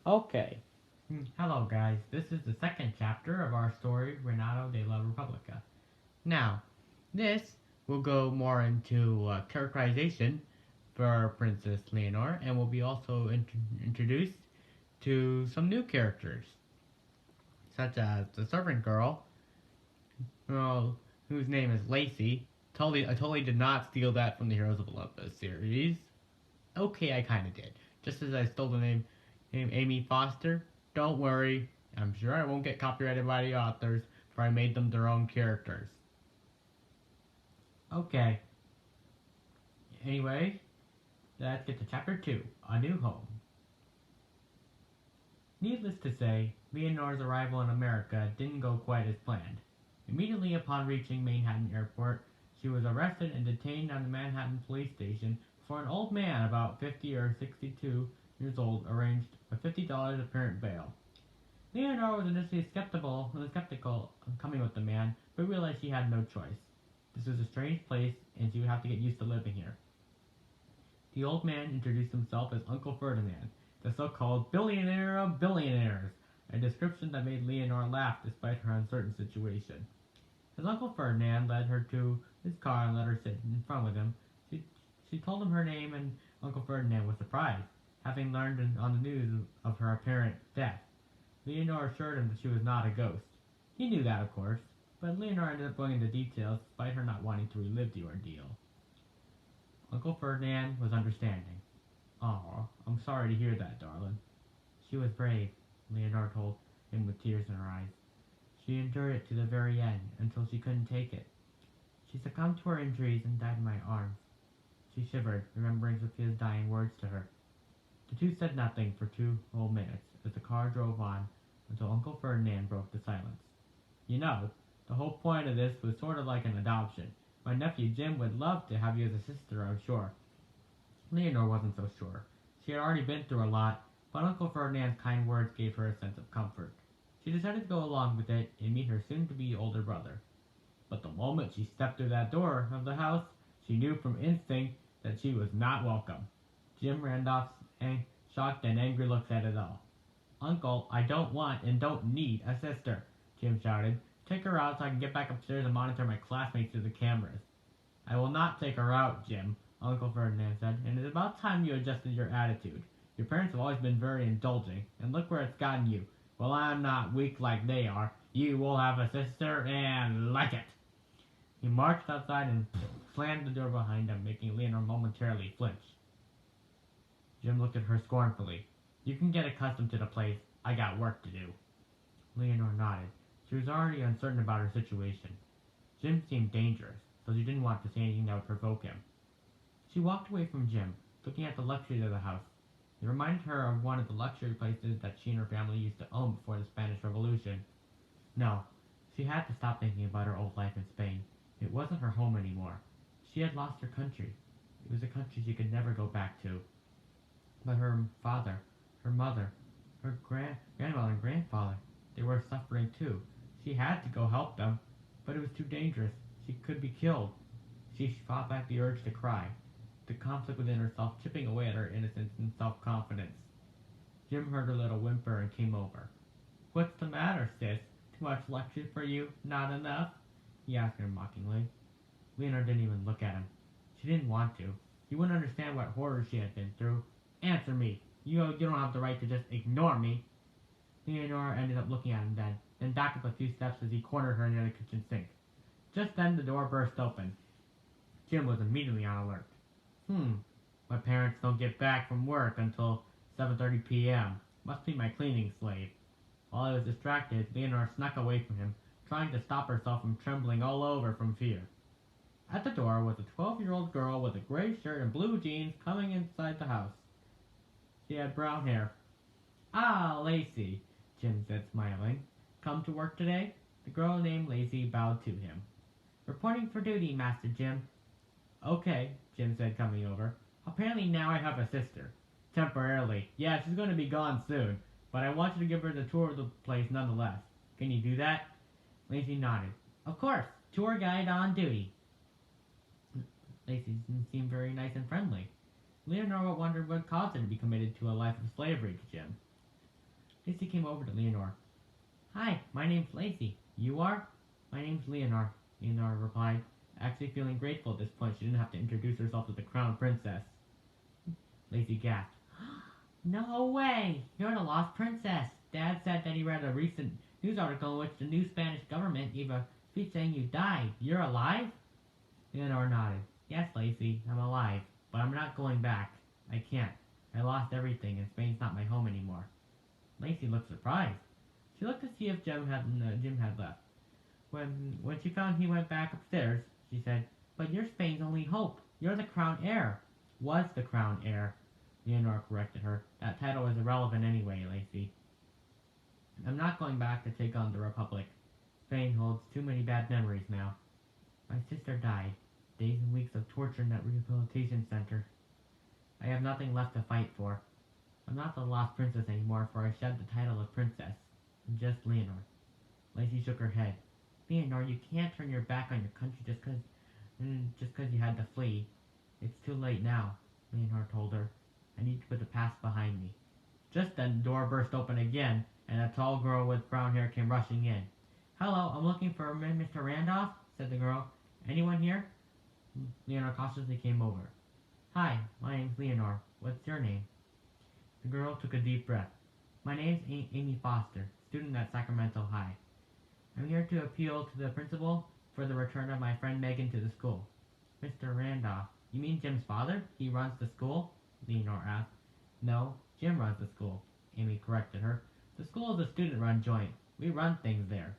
Okay. Hello, guys. This is the second chapter of our story, Reinado de la República. Now, this will go more into characterization for Princess Leonor, and will be also introduced to some new characters, such as the servant girl, well, whose name is Lacy. I totally did not steal that from the Heroes of Olympus series. Okay, I kind of did. Just as I stole the name Amy Foster. Don't worry, I'm sure I won't get copyrighted by the authors, for I made them their own characters. Okay. Anyway, let's get to Chapter 2, A New Home. Needless to say, Leonor's arrival in America didn't go quite as planned. Immediately upon reaching Manhattan Airport, she was arrested and detained on the Manhattan police station before an old man about 50 or 62 years old arranged a $50 apparent bail. Leonor was initially skeptical of coming with the man, but realized she had no choice. This was a strange place, and she would have to get used to living here. The old man introduced himself as Uncle Ferdinand, the so-called billionaire of billionaires, a description that made Leonor laugh despite her uncertain situation. As Uncle Ferdinand led her to his car and let her sit in front with him, she told him her name, and Uncle Ferdinand was surprised, having learned on the news of her apparent death. Leonor assured him that she was not a ghost. He knew that, of course, but Leonor ended up going into details despite her not wanting to relive the ordeal. Uncle Ferdinand was understanding. "Aw, I'm sorry to hear that, darling." "She was brave," Leonor told him with tears in her eyes. "She endured it to the very end, until she couldn't take it. She succumbed to her injuries and died in my arms." She shivered, remembering Sophia's dying words to her. The two said nothing for 2 whole minutes as the car drove on until Uncle Ferdinand broke the silence. "You know, the whole point of this was sort of like an adoption. My nephew Jim would love to have you as a sister, I'm sure." Leonor wasn't so sure. She had already been through a lot, but Uncle Ferdinand's kind words gave her a sense of comfort. She decided to go along with it and meet her soon-to-be older brother. But the moment she stepped through that door of the house, she knew from instinct that she was not welcome. Jim Randolph's shocked and angry looks at it all. "Uncle, I don't want and don't need a sister," Jim shouted. "Take her out so I can get back upstairs and monitor my classmates through the cameras." "I will not take her out, Jim," Uncle Ferdinand said, "and it's about time you adjusted your attitude. Your parents have always been very indulging, and look where it's gotten you. Well, I'm not weak like they are. You will have a sister, and like it." He marched outside and slammed the door behind him, making Leonor momentarily flinch. Jim looked at her scornfully. "You can get accustomed to the place. I got work to do." Leonor nodded. She was already uncertain about her situation. Jim seemed dangerous, so she didn't want to say anything that would provoke him. She walked away from Jim, looking at the luxuries of the house. It reminded her of one of the luxury places that she and her family used to own before the Spanish Revolution. No, she had to stop thinking about her old life in Spain. It wasn't her home anymore. She had lost her country. It was a country she could never go back to. But her father, her mother, her grandmother and grandfather, they were suffering too. She had to go help them, but it was too dangerous. She could be killed. She fought back the urge to cry, the conflict within herself chipping away at her innocence and self-confidence. Jim heard her little whimper and came over. "What's the matter, sis? Too much luxury for you? Not enough?" he asked her mockingly. Leonor didn't even look at him. She didn't want to. He wouldn't understand what horrors she had been through. "Answer me. You don't have the right to just ignore me." Leonor ended up looking at him then backed up a few steps as he cornered her near the kitchen sink. Just then the door burst open. Jim was immediately on alert. My parents don't get back from work until 7:30 p.m. Must be my cleaning slave." While he was distracted, Leonor snuck away from him, trying to stop herself from trembling all over from fear. At the door was a 12-year-old girl with a gray shirt and blue jeans coming inside the house. She had brown hair. "Ah, Lacy," Jim said, smiling. "Come to work today?" The girl named Lacy bowed to him. "Reporting for duty, Master Jim." "Okay," Jim said, coming over. "Apparently now I have a sister. Temporarily. Yeah, she's going to be gone soon, but I want you to give her the tour of the place nonetheless. Can you do that?" Lacy nodded. "Of course. Tour guide on duty." Lacy seemed very nice and friendly. Leonor wondered what caused her to be committed to a life of slavery to Jim. Lacy came over to Leonor. Hi, my name's Lacy. You are? My name's Leonor, Leonor replied, actually feeling grateful at this point she didn't have to introduce herself as the crown princess. Lacy gasped. No way! You're the lost princess! Dad said that he read a recent news article in which the new Spanish government gave a speech saying you died. You're alive? Leonor nodded. Yes, Lacy, I'm alive, but I'm not going back. I can't. I lost everything, and Spain's not my home anymore. Lacy looked surprised. She looked to see if Jim had left. When she found he went back upstairs, she said, But you're Spain's only hope. You're the crown heir. Was the crown heir. Leonor corrected her. That title is irrelevant anyway, Lacy. I'm not going back to take on the Republic. Spain holds too many bad memories now. My sister died. Days and weeks of torture in that rehabilitation center. I have nothing left to fight for. I'm not the lost princess anymore, for I shed the title of princess. I'm just Leonor. Lacy shook her head. Leonor, you can't turn your back on your country just 'cause you had to flee. It's too late now, Leonor told her. I need to put the past behind me. Just then the door burst open again, and a tall girl with brown hair came rushing in. Hello, I'm looking for Mr. Randolph, said the girl. Anyone here? Leonor cautiously came over. Hi, my name's Leonor. What's your name? The girl took a deep breath. My name's Amy Foster, student at Sacramento High. I'm here to appeal to the principal for the return of my friend Megan to the school. Mr. Randolph, you mean Jim's father? He runs the school? Leonor asked. No, Jim runs the school, Amy corrected her. The school is a student-run joint. We run things there.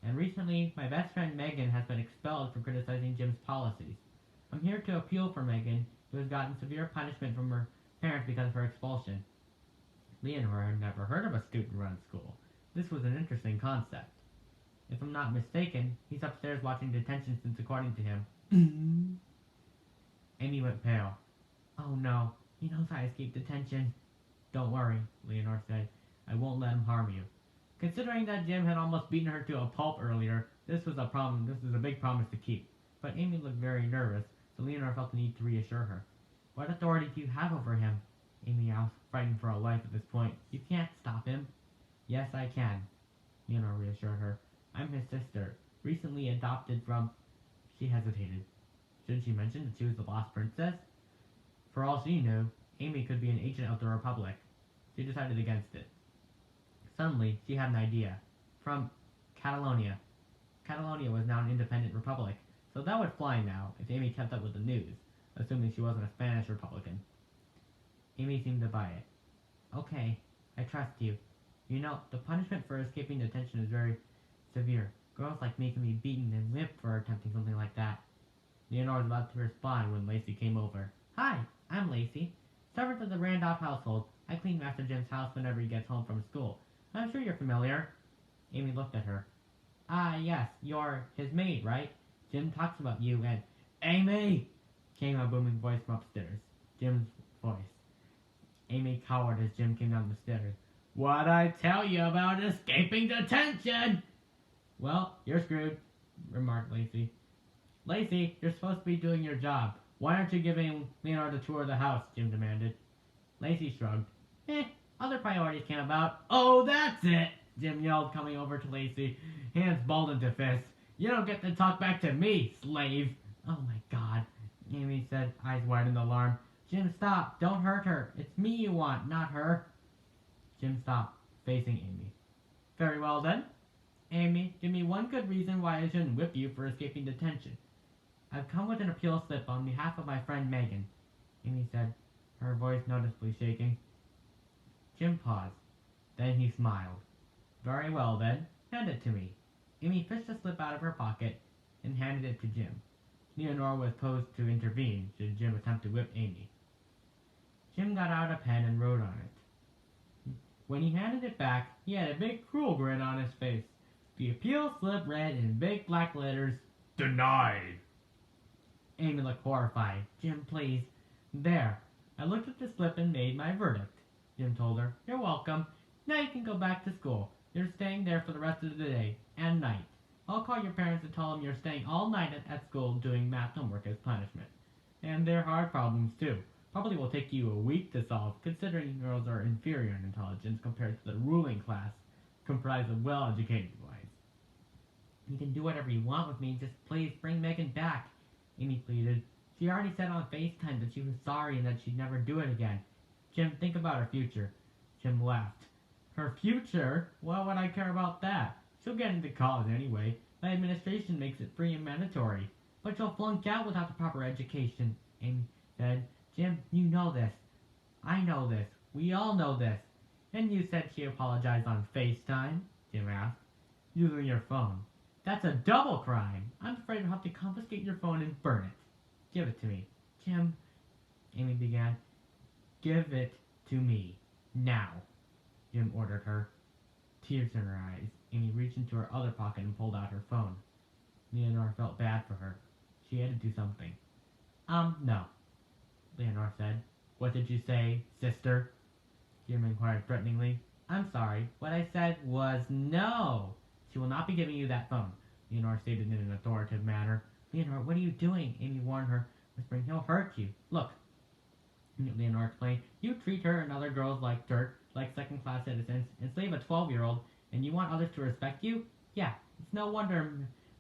And recently, my best friend Megan has been expelled for criticizing Jim's policies. I'm here to appeal for Megan, who has gotten severe punishment from her parents because of her expulsion. Leonor had never heard of a student-run school. This was an interesting concept. If I'm not mistaken, he's upstairs watching detention since, according to him. Amy went pale. Oh no, he knows I escaped detention. Don't worry, Leonor said. I won't let him harm you. Considering that Jim had almost beaten her to a pulp earlier, this was a big promise to keep. But Amy looked very nervous, so Leonor felt the need to reassure her. What authority do you have over him? Amy asked, frightened for her life at this point. You can't stop him. Yes, I can, Leonor reassured her. I'm his sister, recently adopted from... She hesitated. Should she mention that she was the lost princess? For all she knew, Amy could be an agent of the Republic. She decided against it. Suddenly, she had an idea. From Catalonia. Catalonia was now an independent republic, so that would fly now if Amy kept up with the news, assuming she wasn't a Spanish Republican. Amy seemed to buy it. Okay, I trust you. You know, the punishment for escaping detention is very severe. Girls like me can be beaten and whipped for attempting something like that. Leonor was about to respond when Lacy came over. Hi, I'm Lacy. Servant of the Randolph household. I clean Master Jim's house whenever he gets home from school. I'm sure you're familiar. Amy looked at her. Ah, yes, you're his maid, right? Jim talks about you and... Amy! Came a booming voice from upstairs. Jim's voice. Amy cowered as Jim came down the stairs. What'd I tell you about escaping detention? Well, you're screwed, remarked Lacy. Lacy, you're supposed to be doing your job. Why aren't you giving Leonor the tour of the house? Jim demanded. Lacy shrugged. Other priorities came about. Oh, that's it! Jim yelled, coming over to Lacy, hands balled into fists. You don't get to talk back to me, slave! Oh my god, Amy said, eyes wide in alarm. Jim, stop! Don't hurt her! It's me you want, not her! Jim stopped, facing Amy. Very well then. Amy, give me one good reason why I shouldn't whip you for escaping detention. I've come with an appeal slip on behalf of my friend Megan, Amy said, her voice noticeably shaking. Jim paused. Then he smiled. Very well then, hand it to me. Amy fished the slip out of her pocket and handed it to Jim. Leonor was posed to intervene should Jim attempt to whip Amy. Jim got out a pen and wrote on it. When he handed it back, he had a big cruel grin on his face. The appeal slip read in big black letters, Denied! Amy looked horrified. Jim, please. There. I looked at the slip and made my verdict, Jim told her. You're welcome. Now you can go back to school. You're staying there for the rest of the day and night. I'll call your parents and tell them you're staying all night at school doing math homework as punishment. And their hard problems, too. Probably will take you a week to solve, considering girls are inferior in intelligence compared to the ruling class, comprised of well-educated boys. You can do whatever you want with me, just please bring Megan back, Amy pleaded. She already said on FaceTime that she was sorry and that she'd never do it again. Jim, think about her future. Jim laughed. Her future? Why would I care about that? She'll get into college anyway. My administration makes it free and mandatory. But she'll flunk out without the proper education, Amy said. Jim, you know this. I know this. We all know this. And you said she apologized on FaceTime? Jim asked. Using your phone. That's a double crime. I'm afraid I'll have to confiscate your phone and burn it. Give it to me. Jim, Amy began. Give it to me. Now, Jim ordered her. Tears in her eyes, Amy reached into her other pocket and pulled out her phone. Leonor felt bad for her. She had to do something. No, Leonor said. What did you say, sister? Jim inquired threateningly. I'm sorry. What I said was no. She will not be giving you that phone, Leonor stated in an authoritative manner. Leonor, what are you doing? Amy warned her, whispering, he'll hurt you. Look, Leonor explained, you treat her and other girls like dirt, like second-class citizens, enslave a 12-year-old, and you want others to respect you? Yeah, it's no wonder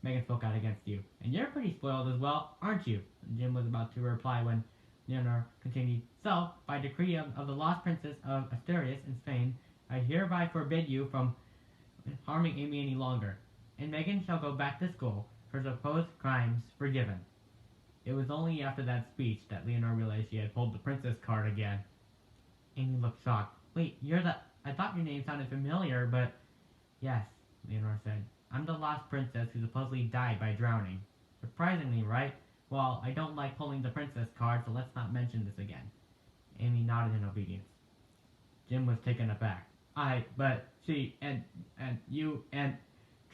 Megan spoke out against you. And you're pretty spoiled as well, aren't you? Jim was about to reply when Leonor continued, so, by decree of the lost princess of Asturias in Spain, I hereby forbid you from harming Amy any longer, and Megan shall go back to school, her supposed crimes forgiven. It was only after that speech that Leonor realized she had pulled the princess card again. Amy looked shocked. Wait, you're the... I thought your name sounded familiar, but... Yes, Leonor said. I'm the lost princess who supposedly died by drowning. Surprisingly, right? Well, I don't like pulling the princess card, so let's not mention this again. Amy nodded in obedience. Jim was taken aback. But she, and you, and...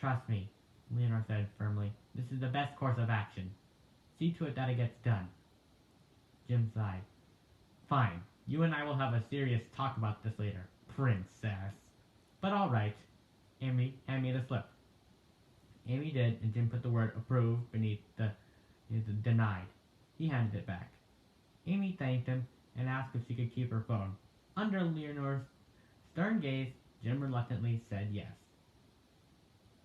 Trust me, Leonor said firmly. This is the best course of action. See to it that it gets done. Jim sighed. Fine. You and I will have a serious talk about this later, princess. But all right. Amy, hand me the slip. Amy did, and Jim put the word approve beneath the denied. He handed it back. Amy thanked him and asked if she could keep her phone. Under Leonor's stern gaze, Jim reluctantly said yes.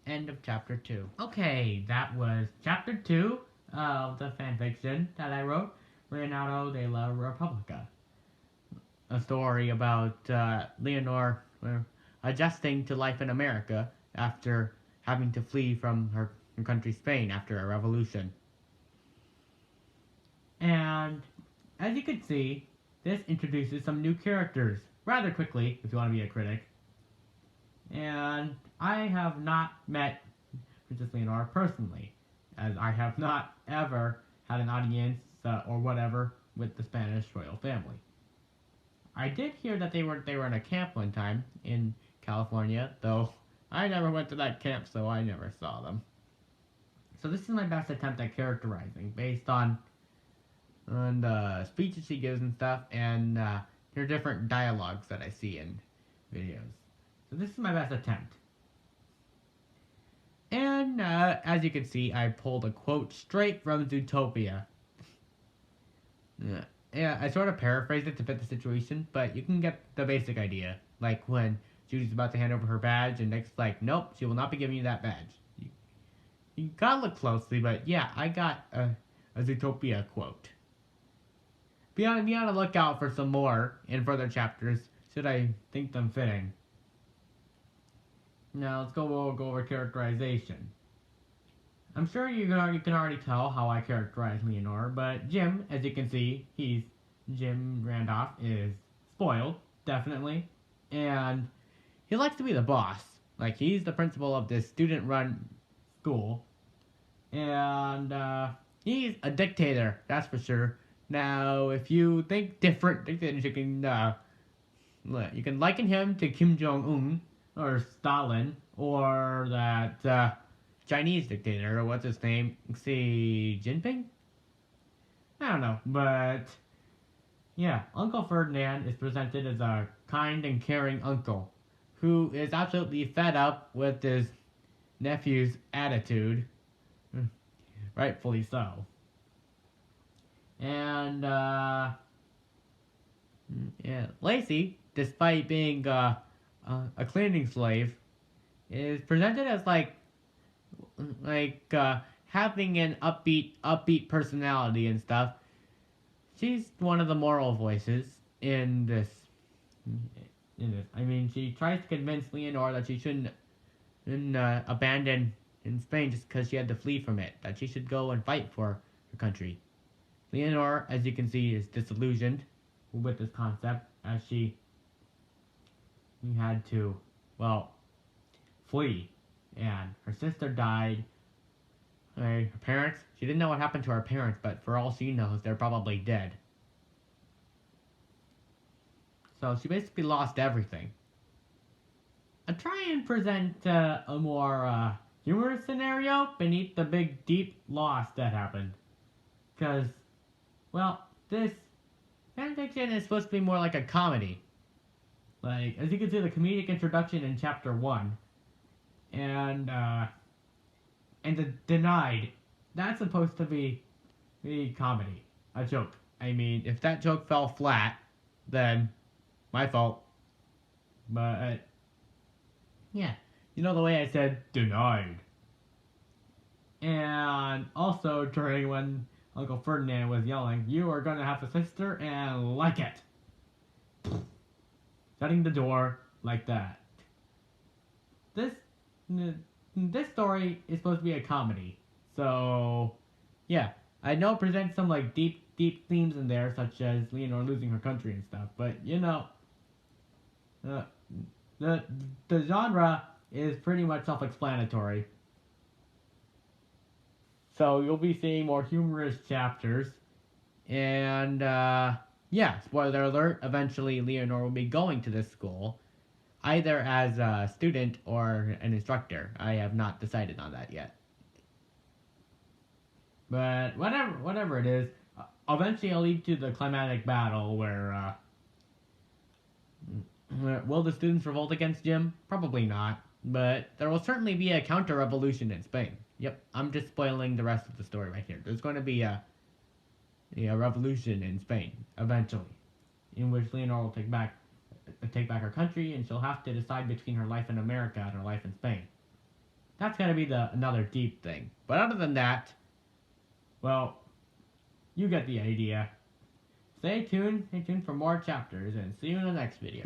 End of chapter 2. Okay, that was chapter 2 of the fanfiction that I wrote, Reinado de la República. A story about Leonor adjusting to life in America after having to flee from her country Spain after a revolution. And as you can see, this introduces some new characters rather quickly, if you want to be a critic. And I have not met Princess Leonor personally, as I have not ever had an audience or whatever with the Spanish royal family. I did hear that they were in a camp one time in California, though I never went to that camp, so I never saw them. So this is my best attempt at characterizing, based on the speeches she gives and stuff, and her different dialogues that I see in videos. So this is my best attempt. And as you can see, I pulled a quote straight from Zootopia. Yeah, I sort of paraphrased it to fit the situation, but you can get the basic idea. Like when Judy's about to hand over her badge, and Nick's like, nope, she will not be giving you that badge. You gotta look closely, but yeah, I got a Zootopia quote. Be on the lookout for some more in further chapters, should I think them fitting. Now let's go over characterization. I'm sure you can already tell how I characterize Leonor, but Jim, as you can see, Jim Randolph is spoiled, definitely, and he likes to be the boss. Like, he's the principal of this student-run school, and he's a dictator, that's for sure. Now, if you think different dictators, you can liken him to Kim Jong-un, or Stalin, or that Chinese dictator, or what's his name, Xi Jinping? I don't know, but yeah, Uncle Ferdinand is presented as a kind and caring uncle who is absolutely fed up with his nephew's attitude, rightfully so. And Yeah, Lacy, despite being a cleaning slave, is presented as having an upbeat personality and stuff. She's one of the moral voices in this. I mean, she tries to convince Leonor that she shouldn't abandon in Spain just because she had to flee from it. That she should go and fight for her country. Leonor, as you can see, is disillusioned with this concept as she had to, well, flee. And her sister died. Her parents, she didn't know what happened to her parents, but for all she knows, they're probably dead. So she basically lost everything. I try and present a more humorous scenario beneath the big, deep loss that happened. Because, well, this fanfiction is supposed to be more like a comedy. Like, as you can see, the comedic introduction in chapter 1. And the Denied, that's supposed to be comedy. A joke. I mean, if that joke fell flat, then my fault. But, yeah. You know the way I said, denied. And also during when Uncle Ferdinand was yelling, "You are gonna have a sister and like it." Shutting the door like that. This story is supposed to be a comedy. So, yeah. I know it presents some like deep themes in there, such as Leonor losing her country and stuff, but you know, the genre is pretty much self-explanatory. So you'll be seeing more humorous chapters, and yeah, spoiler alert, eventually Leonor will be going to this school, either as a student or an instructor. I have not decided on that yet. But whatever it is, eventually it'll lead to the climatic battle where, will the students revolt against Jim? Probably not. But there will certainly be a counter-revolution in Spain. Yep, I'm just spoiling the rest of the story right here. There's going to be a revolution in Spain, eventually, in which Leonor will take back her country, and she'll have to decide between her life in America and her life in Spain. That's going to be another deep thing. But other than that, well, you get the idea. Stay tuned for more chapters, and see you in the next video.